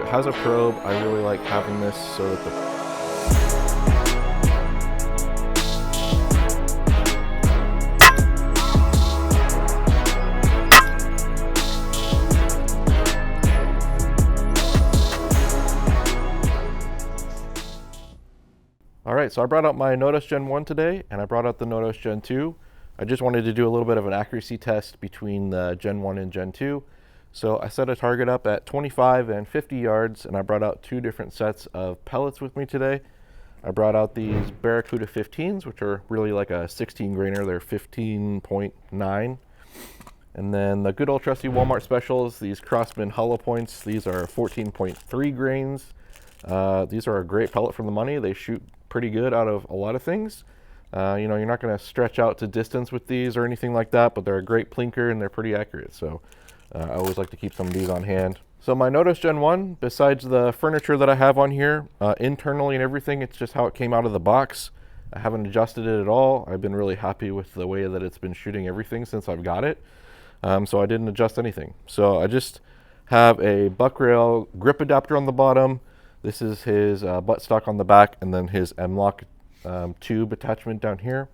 It has a probe. I really like having this so that the Alright, so I brought out my Notos Gen 1 today, and I brought out the Notos Gen 2. I just wanted to do a little bit of an accuracy test between the Gen 1 and Gen 2. So I set a target up at 25 and 50 yards, and I brought out two different sets of pellets with me today. I brought out these Barracuda 15s, which are really like a 16 grainer. They're 15.9. And then the good old trusty Walmart specials, these Crossman hollow points. These are 14.3 grains. These are a great pellet for the money. They shoot pretty good out of a lot of things. You know, you're not going to stretch out to distance with these or anything like that, but they're a great plinker and they're pretty accurate. So I always like to keep some of these on hand. So my Notos Gen 1, besides the furniture that I have on here, internally and everything, it's just how it came out of the box. I haven't adjusted it at all. I've been really happy with the way that it's been shooting everything since I've got it. So I didn't adjust anything. So I just have a buck rail grip adapter on the bottom. This is his buttstock on the back, and then his M-LOK tube attachment down here.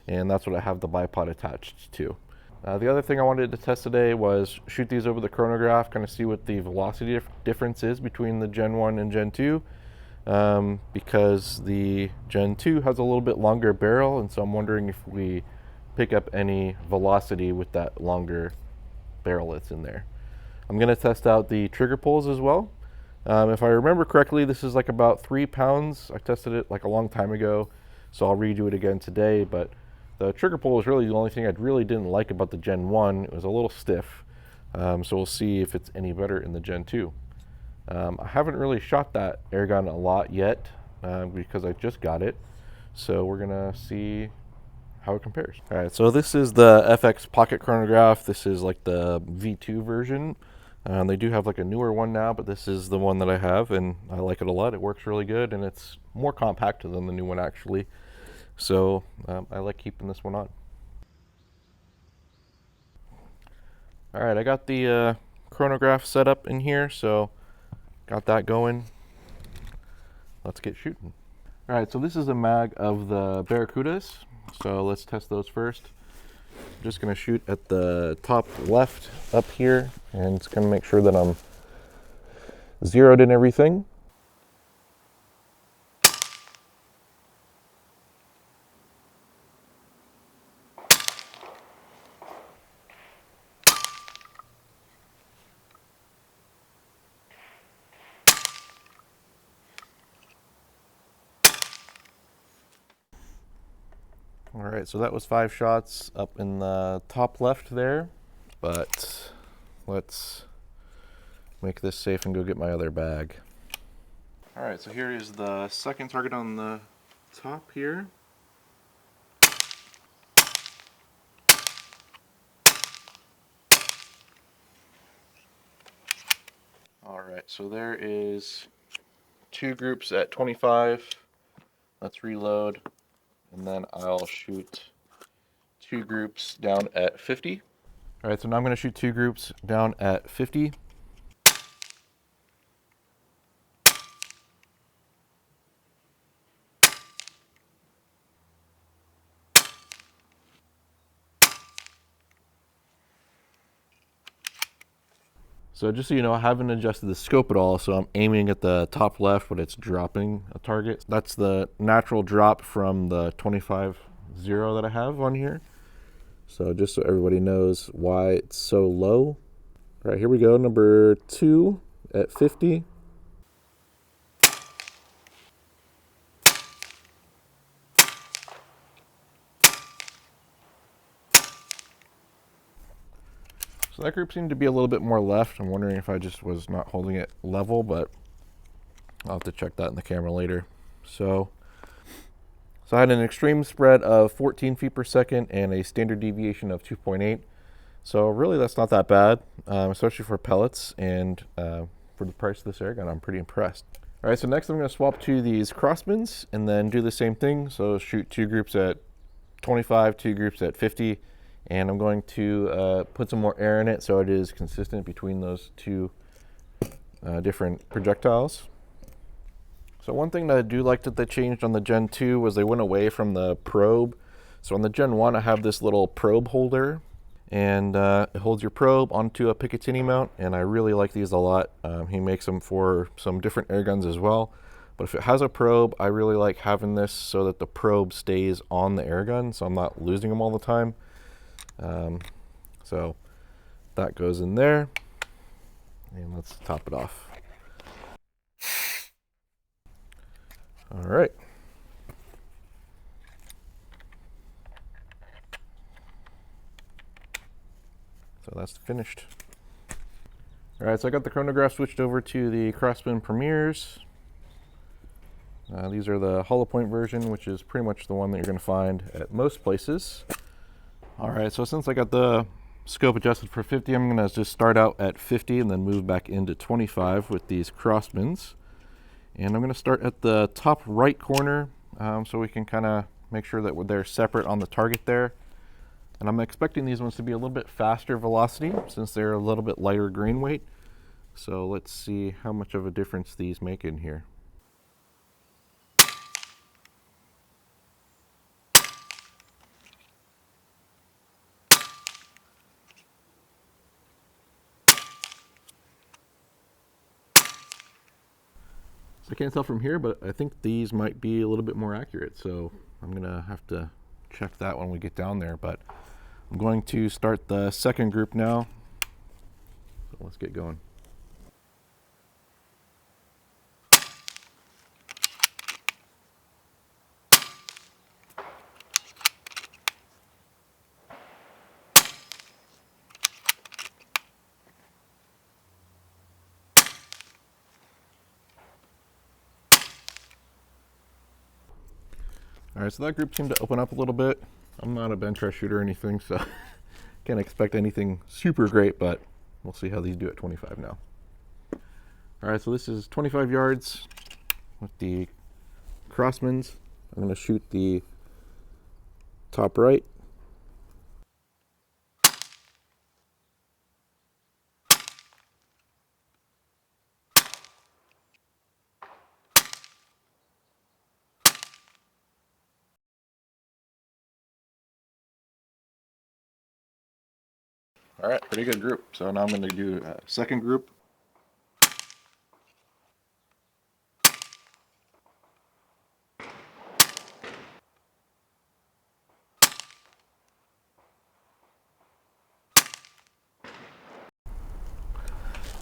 And that's what I have the bipod attached to. The other thing I wanted to test today was shoot these over the chronograph, kind of see what the velocity difference is between the Gen 1 and Gen 2. Because the Gen 2 has a little bit longer barrel, and so I'm wondering if we pick up any velocity with that longer barrel that's in there. I'm going to test out the trigger pulls as well. If I remember correctly, this is like about 3 pounds. I tested it like a long time ago, so I'll redo it again today. But the trigger pull was really the only thing I really didn't like about the Gen 1. It was a little stiff, so we'll see if it's any better in the Gen 2. I haven't really shot that airgun a lot yet because I just got it, so we're gonna see how it compares. All right, so this is the FX Pocket Chronograph. This is like the V2 version. They do have like a newer one now, but this is the one that I have, and I like it a lot. It works really good, and it's more compact than the new one actually. So I like keeping this one on. All right, I got the chronograph set up in here, so got that going. Let's get shooting. All right, so this is a mag of the Barracudas. So let's test those first. I'm just gonna shoot at the top left up here, and it's gonna make sure that I'm zeroed in everything. All right, so that was 5 shots up in the top left there, but let's make this safe and go get my other bag. All right, so here is the second target on the top here. All right, so there is 2 groups at 25. Let's reload. And then I'll shoot 2 groups down at 50. All right, so now I'm going to shoot 2 groups down at 50. So just so you know, I haven't adjusted the scope at all, so I'm aiming at the top left, but it's dropping a target. That's the natural drop from the 25-0 that I have on here. So just so everybody knows why it's so low. All right, here we go, number 2 at 50. So that group seemed to be a little bit more left. I'm wondering if I just was not holding it level, but I'll have to check that in the camera later. So I had an extreme spread of 14 feet per second and a standard deviation of 2.8. So really that's not that bad, especially for pellets, and for the price of this airgun, I'm pretty impressed. All right, so next I'm going to swap to these Crossmans and then do the same thing. So shoot 2 groups at 25, 2 groups at 50. And I'm going to put some more air in it so it is consistent between those 2 different projectiles. So one thing that I do like that they changed on the Gen 2 was they went away from the probe. So on the Gen 1, I have this little probe holder, and it holds your probe onto a Picatinny mount, and I really like these a lot. He makes them for some different air guns as well. But if it has a probe, I really like having this so that the probe stays on the air gun, so I'm not losing them all the time. So that goes in there, and let's top it off. All right. So that's finished. All right, so I got the chronograph switched over to the Craftsman Premiers. These are the hollow point version, which is pretty much the one that you're going to find at most places. All right, so since I got the scope adjusted for 50, I'm going to just start out at 50 and then move back into 25 with these Craftsmans. And I'm going to start at the top right corner so we can kind of make sure that they're separate on the target there. And I'm expecting these ones to be a little bit faster velocity since they're a little bit lighter grain weight. So let's see how much of a difference these make in here. So I can't tell from here, but I think these might be a little bit more accurate. So I'm gonna have to check that when we get down there, but I'm going to start the second group now. So let's get going. All right, so that group seemed to open up a little bit. I'm not a bench press shooter or anything, so can't expect anything super great, but we'll see how these do at 25 now. All right, so this is 25 yards with the Craftsmans. I'm going to shoot the top right. All right, pretty good group. So now I'm going to do a second group.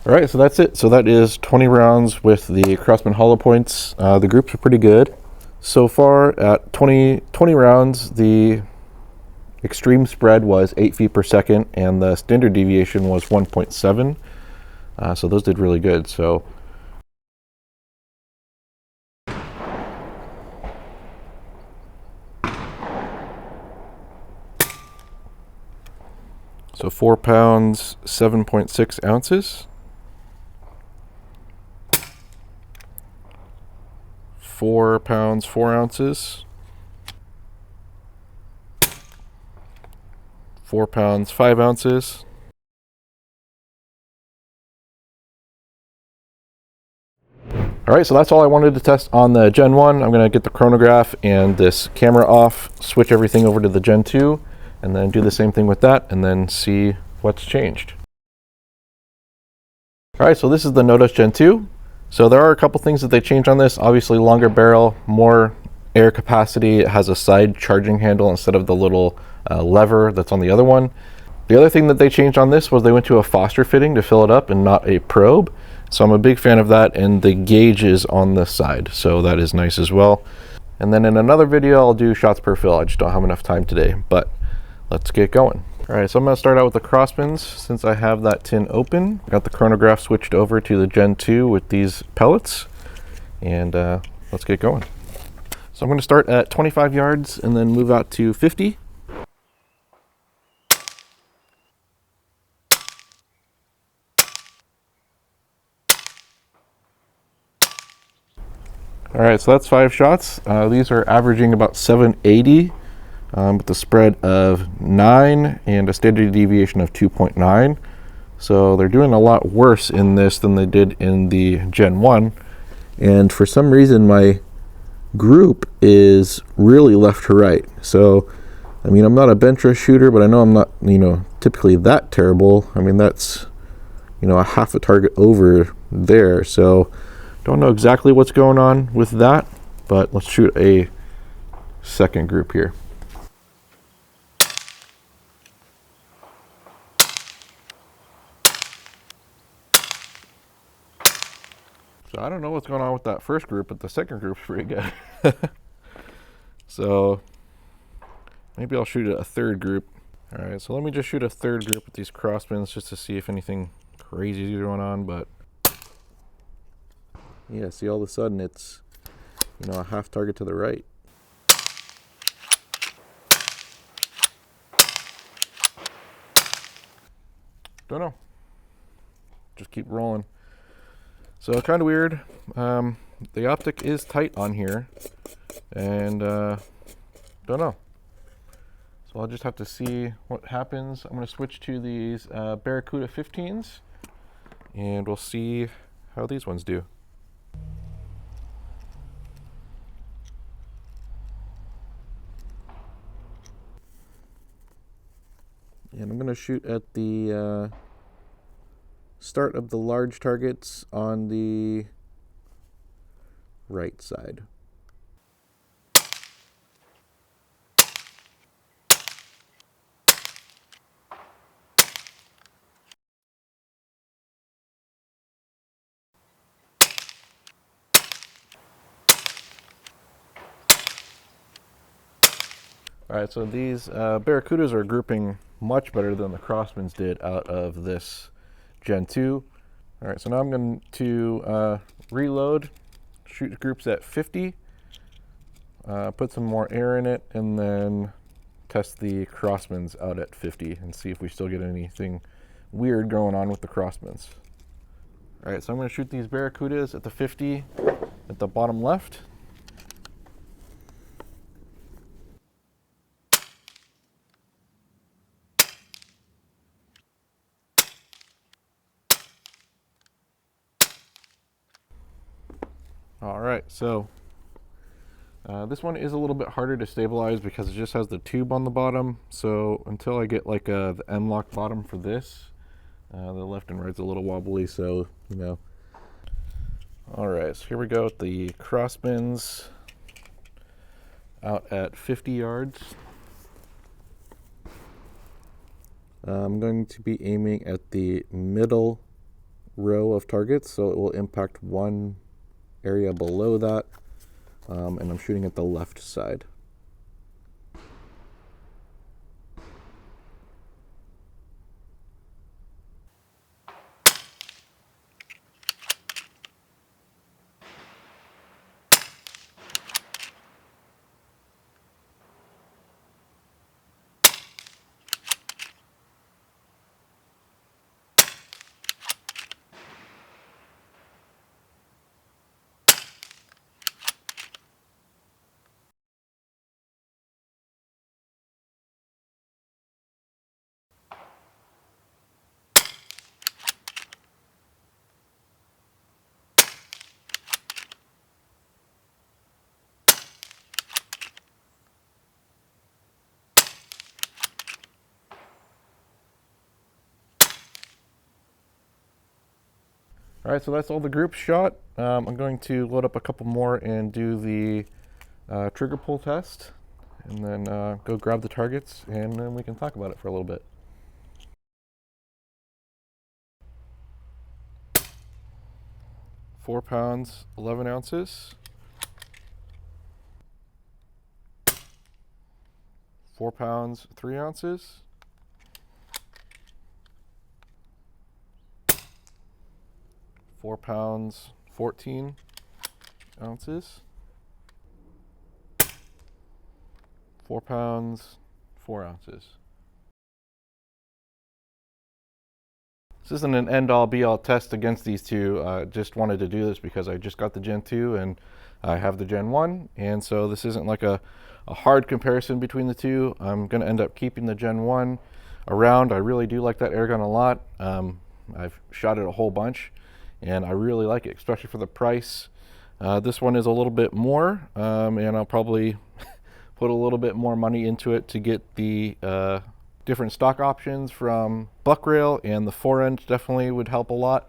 All right, so that's it. So that is 20 rounds with the Craftsman hollow points. The groups are pretty good. So far at 20 rounds, the extreme spread was 8 feet per second, and the standard deviation was 1.7. So those did really good. So So 4 pounds, 7.6 ounces. 4 pounds, 4 ounces. 4 pounds, 5 ounces. All right, so that's all I wanted to test on the Gen 1. I'm going to get the chronograph and this camera off, switch everything over to the Gen 2, and then do the same thing with that, and then see what's changed. All right, so this is the Notos Gen 2. So there are a couple things that they changed on this. Obviously, longer barrel, more air capacity. It has a side charging handle instead of the little lever that's on the other one. The other thing that they changed on this was they went to a Foster fitting to fill it up and not a probe. So I'm a big fan of that, and the gauge is on the side, so that is nice as well. And then in another video, I'll do shots per fill. I just don't have enough time today, but let's get going. All right, so I'm gonna start out with the Craftsmans since I have that tin open. I got the chronograph switched over to the Gen 2 with these pellets, and let's get going. So I'm gonna start at 25 yards and then move out to 50. All right, so that's 5 shots. These are averaging about 780 with a spread of 9 and a standard deviation of 2.9. So they're doing a lot worse in this than they did in the Gen 1. And for some reason, my group is really left to right. So, I mean, I'm not a bench rush shooter, but I know I'm not, typically that terrible. I mean, that's, a half a target over there. So, don't know exactly what's going on with that, but let's shoot a second group here. So I don't know what's going on with that first group, but the second group's pretty good. So maybe I'll shoot a third group. All right, so let me just shoot a third group with these crossbins just to see if anything crazy is going on. But yeah, see, all of a sudden it's, a half target to the right. Don't know. Just keep rolling. So kind of weird. The optic is tight on here, and don't know. So I'll just have to see what happens. I'm going to switch to these Barracuda 15s, and we'll see how these ones do. And I'm going to shoot at the start of the large targets on the right side. All right, so these Barracudas are grouping much better than the Crossbins did out of this Gen 2. All right, so now I'm going to reload, shoot groups at 50, put some more air in it, and then test the Crossbins out at 50 and see if we still get anything weird going on with the Crossbins. All right, so I'm going to shoot these Barracudas at the 50 at the bottom left. All right, so this one is a little bit harder to stabilize because it just has the tube on the bottom. So until I get like the M-lock bottom for this, the left and right's a little wobbly, so, All right, so here we go with the crossbins out at 50 yards. I'm going to be aiming at the middle row of targets, so it will impact one area below that, and I'm shooting at the left side. All right, so that's all the groups shot. I'm going to load up a couple more and do the trigger pull test, and then go grab the targets, and then we can talk about it for a little bit. £4, 11 ounces. £4, 3 ounces. £4, 14 ounces. £4, 4 ounces. This isn't an end-all be-all test against these two. Just wanted to do this because I just got the Gen 2 and I have the Gen 1, and so this isn't like a hard comparison between the two. I'm going to end up keeping the Gen 1 around. I really do like that airgun a lot. I've shot it a whole bunch, and I really like it, especially for the price. This one is a little bit more, and I'll probably put a little bit more money into it to get the different stock options from buck rail, and the fore-end definitely would help a lot.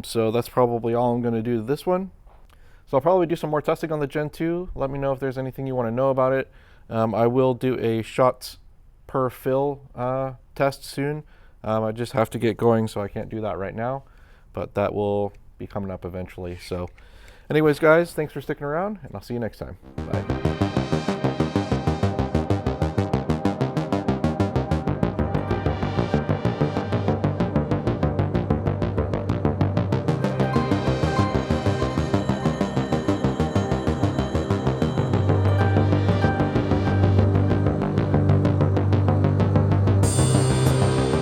So that's probably all I'm going to do to this one. So I'll probably do some more testing on the Gen 2. Let me know if there's anything you want to know about it. I will do a shots per fill test soon. I just have to get going, so I can't do that right now, but that will be coming up eventually. So anyways, guys, thanks for sticking around, and I'll see you next time. Bye.